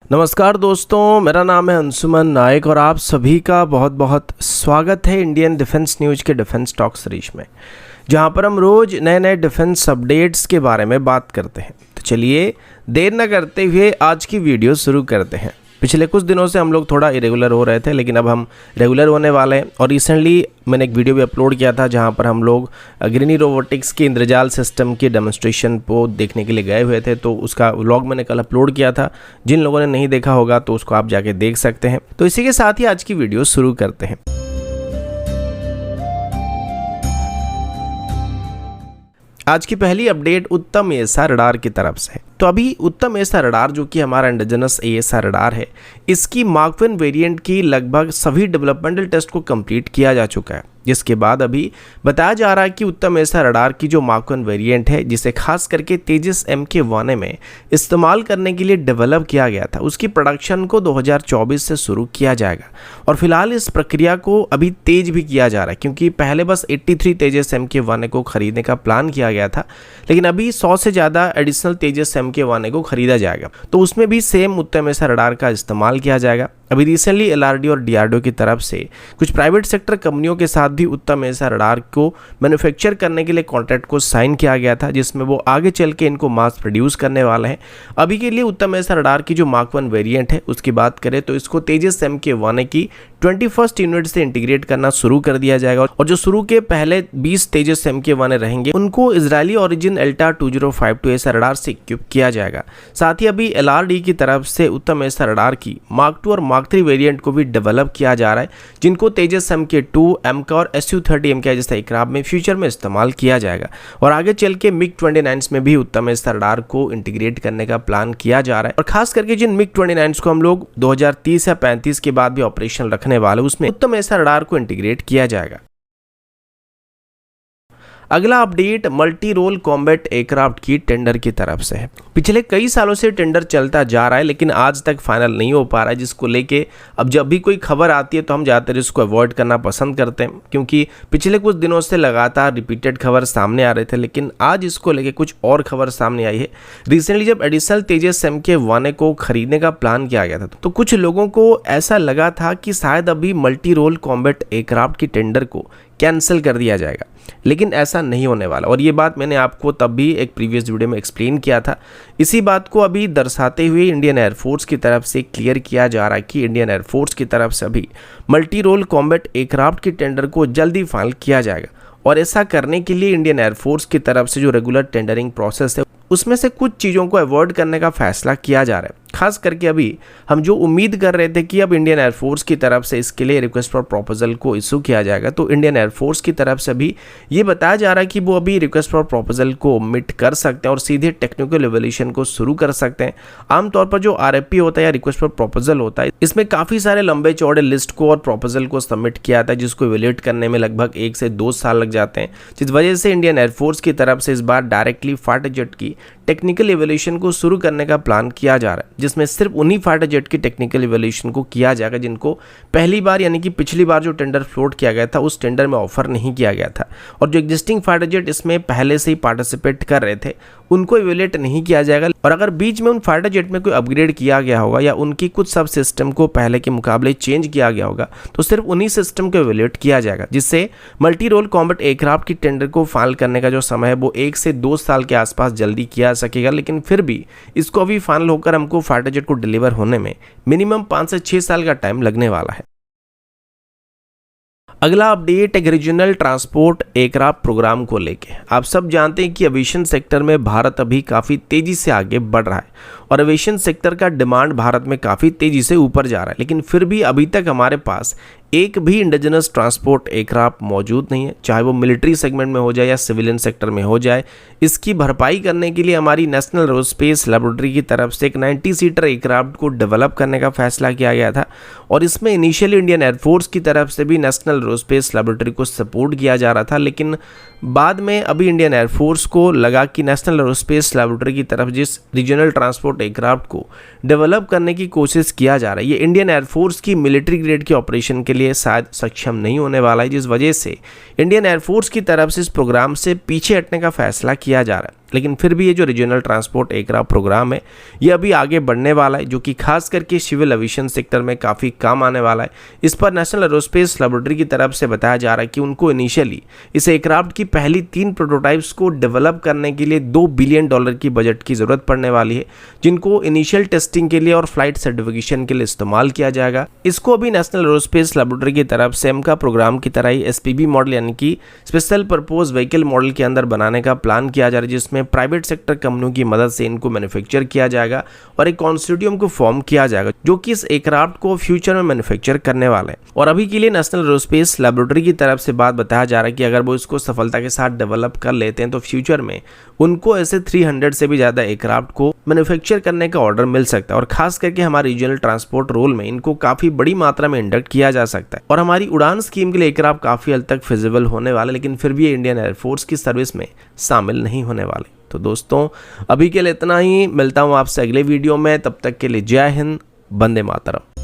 नमस्कार दोस्तों, मेरा नाम है अंशुमन नायक और आप सभी का बहुत बहुत स्वागत है इंडियन डिफेंस न्यूज़ के डिफेंस टॉक सीरीज में, जहां पर हम रोज़ नए नए डिफेंस अपडेट्स के बारे में बात करते हैं। तो चलिए देर न करते हुए आज की वीडियो शुरू करते हैं। पिछले कुछ दिनों से हम लोग थोड़ा इरेगुलर हो रहे थे, लेकिन अब हम रेगुलर होने वाले हैं। और रिसेंटली मैंने एक वीडियो भी अपलोड किया था जहां पर हम लोग ग्रीनी रोबोटिक्स के इंद्रजाल सिस्टम के डेमोन्स्ट्रेशन को देखने के लिए गए हुए थे। तो उसका व्लॉग मैंने कल अपलोड किया था। जिन लोगों ने नहीं देखा होगा तो उसको आप जाके देख सकते हैं। तो इसी के साथ ही आज की वीडियो शुरू करते हैं। आज की पहली अपडेट उत्तम एएसआर रडार की तरफ से है। तो अभी उत्तम एएसआर रडार जो कि हमारा इंडिजिनस एएसआर रडार है, इसकी मार्क 1 वेरिएंट की लगभग सभी डेवलपमेंटल टेस्ट को कंप्लीट किया जा चुका है। जिसके बाद अभी बताया जा रहा है कि उत्तम एएसआर रडार की जो मार्क 1 वेरिएंट है, जिसे खास करके तेजस MK1 में इस्तेमाल करने के लिए डेवलप किया गया था, उसकी प्रोडक्शन को 2024 से शुरू किया जाएगा। और फिलहाल इस प्रक्रिया को अभी तेज भी किया जा रहा है, क्योंकि पहले बस 83 तेजस MK1 को खरीदने का प्लान किया गया था, लेकिन अभी 100 से ज़्यादा एडिशनल तेजस MK1 को खरीदा जाएगा। तो उसमें भी सेम उत्तम एएसआर रडार का इस्तेमाल किया जाएगा। अभी रिसेंटली LRD और DRDO की तरफ से कुछ प्राइवेट सेक्टर कंपनियों के साथ भी उत्तम एएसआर रडार को मैन्युफैक्चर करने के लिए कॉन्ट्रैक्ट को साइन किया गया था, जिसमें वो आगे चल के इनको मास प्रोड्यूस करने वाले हैं। अभी के लिए उत्तम एएसआर रडार की जो मार्क 1 वेरिएंट है उसकी बात करें तो इसको तेजस MK1 की 21st यूनिट से इंटीग्रेट करना शुरू कर दिया जाएगा। और जो शुरू के पहले 20 तेजस MK1 रहेंगे उनको Israeli origin Elta 2052 ASR radar से इक्विप किया जाएगा। साथ ही अभी LRD की तरफ से उत्तम एएसआर रडार की मार्क 2 और मार्क 3 वेरिएंट को भी डेवलप किया जा रहा है, जिनको तेजस MK2, MK और SU-30 MK जैसे एयरक्राफ्ट में फ्यूचर में इस्तेमाल किया जाएगा। और आगे चल के MiG-29 में भी उत्तम एएसआर रडार को इंटीग्रेट करने का प्लान किया जा रहा है। और खास करके जिन MiG-29 को हम लोग 2030 या 35 के बाद भी ऑपरेशन रखने वाले, उसमें उत्तम एएसआर रडार को इंटीग्रेट किया जाएगा। अगला update multi role combat aircraft की टेंडर की तरफ से है। पिछले कई सालों से टेंडर चलता जा रहा है, लेकिन आज तक फाइनल नहीं हो पा रहा है, जिसको लेके अब जब भी कोई खबर आती है तो हम ज़्यादातर इसको अवॉइड करना पसंद करते हैं, क्योंकि पिछले कुछ दिनों से लगातार रिपीटेड खबर सामने आ रहे थे। लेकिन आज इसको लेके कुछ और खबर सामने आई है। रिसेंटली जब एडिशनल तेजस MK1 को खरीदने का प्लान किया गया था, तो कुछ लोगों को ऐसा लगा था कि शायद अभी मल्टी रोल कॉम्बैट एयरक्राफ्ट की टेंडर को कैंसिल कर दिया जाएगा, लेकिन ऐसा नहीं होने वाला। और ये बात मैंने आपको तब भी एक प्रीवियस वीडियो में एक्सप्लेन किया था। इसी बात को अभी दर्शाते हुए इंडियन एयरफोर्स की तरफ से क्लियर किया जा रहा है कि इंडियन एयरफोर्स की तरफ से अभी मल्टी रोल कॉम्बैट एयरक्राफ्ट की टेंडर को जल्दी फाइनल किया जाएगा। और ऐसा करने के लिए इंडियन एयरफोर्स की तरफ से जो रेगुलर टेंडरिंग प्रोसेस है, उसमें से कुछ चीज़ों को अवॉइड करने का फैसला किया जा रहा है। खास करके अभी हम जो उम्मीद कर रहे थे कि अब इंडियन एयरफोर्स की तरफ से इसके लिए रिक्वेस्ट फॉर प्रपोजल को इशू किया जाएगा, तो इंडियन एयरफोर्स की तरफ से भी ये बताया जा रहा है कि वो अभी रिक्वेस्ट फॉर प्रपोजल को ओमिट कर सकते हैं और सीधे टेक्निकल इवैल्यूएशन को शुरू कर सकते हैं। आमतौर पर जो RFP होता है या रिक्वेस्ट फॉर प्रपोजल होता है, इसमें काफ़ी सारे लंबे चौड़े लिस्ट को और प्रपोजल को सबमिट किया जाता है, जिसको इवैल्यूएट करने में लगभग 1 से 2 साल लग जाते हैं। जिस वजह से इंडियन एयरफोर्स की तरफ से इस बार डायरेक्टली फाइटर जेट की टेक्निकल इवैल्यूएशन को शुरू करने का प्लान किया जा रहा है, जिसमें सिर्फ उन्हीं फाइटर जेट की टेक्निकल इवैल्यूएशन को किया जाएगा जिनको पहली बार यानी कि पिछली बार जो टेंडर फ्लोट किया गया था उस टेंडर में ऑफर नहीं किया गया था। और जो एग्जिस्टिंग फाइटर जेट इसमें पहले से ही पार्टिसिपेट कर रहे थे उनको इवैल्यूएट नहीं किया जाएगा। और अगर बीच में उन फाइटर जेट में कोई अपग्रेड किया गया होगा या उनकी कुछ सब सिस्टम को पहले के मुकाबले चेंज किया गया होगा, तो सिर्फ उन्हीं सिस्टम को इवैल्यूएट किया जाएगा, जिससे मल्टी रोल कॉम्बैट एयरक्राफ्ट की टेंडर को फाइनल करने का जो समय है वो 1 से 2 साल के आसपास जल्दी किया जा सकेगा। लेकिन फिर भी इसको अभी फाइनल होकर हमको फाइटर जेट को डिलीवर होने में मिनिमम 5 से 6 साल का टाइम लगने वाला है। अगला अपडेट एक रीजनल ट्रांसपोर्ट एयरक्राफ्ट प्रोग्राम को लेके। आप सब जानते हैं कि एविएशन सेक्टर में भारत अभी काफ़ी तेज़ी से आगे बढ़ रहा है और एविएशन सेक्टर का डिमांड भारत में काफ़ी तेज़ी से ऊपर जा रहा है। लेकिन फिर भी अभी तक हमारे पास एक भी इंडिजिनस ट्रांसपोर्ट एयरक्राफ्ट मौजूद नहीं है, चाहे वो मिलिट्री सेगमेंट में हो जाए या सिविलियन सेक्टर में हो जाए। इसकी भरपाई करने के लिए हमारी नेशनल एरोस्पेस लैबोरेटरी की तरफ से एक 90 सीटर एयरक्राफ्ट को डेवलप करने का फैसला किया गया था। और इसमें इनिशियली इंडियन एयरफोर्स की तरफ से भी नेशनल एरोस्पेस लैबोरेटरी को सपोर्ट किया जा रहा था, लेकिन बाद में अभी इंडियन एयरफोर्स को लगा कि नेशनल एरोस्पेस लैबोरेटरी की तरफ जिस रीजनल ट्रांसपोर्ट एयरक्राफ्ट को डेवलप करने की कोशिश किया जा रहा है, ये इंडियन एयरफोर्स की मिलिट्री ग्रेड के ऑपरेशन के लिए शायद सक्षम नहीं होने वाला है, जिस वजह से इंडियन एयरफोर्स की तरफ से इस प्रोग्राम से पीछे हटने का फैसला किया जा रहा है। लेकिन फिर भी ये जो रीजनल ट्रांसपोर्ट एयरक्राफ्ट प्रोग्राम है ये अभी आगे बढ़ने वाला है, जो कि खास करके सिविल एविएशन सेक्टर में काफ़ी काम आने वाला है। इस पर नेशनल एरोस्पेस लैबोरेटरी की तरफ से बताया जा रहा है कि उनको इनिशियली इस एयरक्राफ्ट की पहली 3 प्रोटोटाइप्स को डेवलप करने के लिए $2 बिलियन की बजट की ज़रूरत पड़ने वाली है, जिनको इनिशियल टेस्टिंग के लिए और फ्लाइट सर्टिफिकेशन के लिए इस्तेमाल किया जाएगा। इसको अभी नेशनल एरोस्पेस लैबोरेटरी की तरफ से एमका प्रोग्राम की तरह ही SPB मॉडल यानी कि स्पेशल पर्पज व्हीकल मॉडल के अंदर बनाने का प्लान किया जा रहा है, जिसमें प्राइवेट सेक्टर कंपनियों की मदद से इनको मैन्युफैक्चर किया जाएगा और एक कंसोर्टियम को फॉर्म किया जाएगा जो कि इस एयरक्राफ्ट को फ्यूचर में मैन्युफैक्चर करने वाले हैं। और अभी के लिए नेशनल एरोस्पेस लैबोरेटरी की तरफ से बात बताया जा रहा है कि अगर वो इसको सफलता के साथ डेवलप कर लेते हैं तो फ्यूचर में उनको ऐसे 300 से भी ज़्यादा एयरक्राफ्ट को मैन्युफैक्चर करने का ऑर्डर मिल सकता है और खास करके हमारे रीजनल ट्रांसपोर्ट रोल में इनको काफ़ी बड़ी मात्रा में इंडक्ट किया जा सकता है। और हमारी उड़ान स्कीम के लिए एयरक्राफ्ट काफ़ी हद तक फिजिबल होने वाले, लेकिन फिर भी इंडियन एयरफोर्स की सर्विस में शामिल नहीं होने वाले। तो दोस्तों अभी के लिए इतना ही, मिलता हूँ आपसे अगले वीडियो में, तब तक के लिए जय हिंद, वंदे मातरम।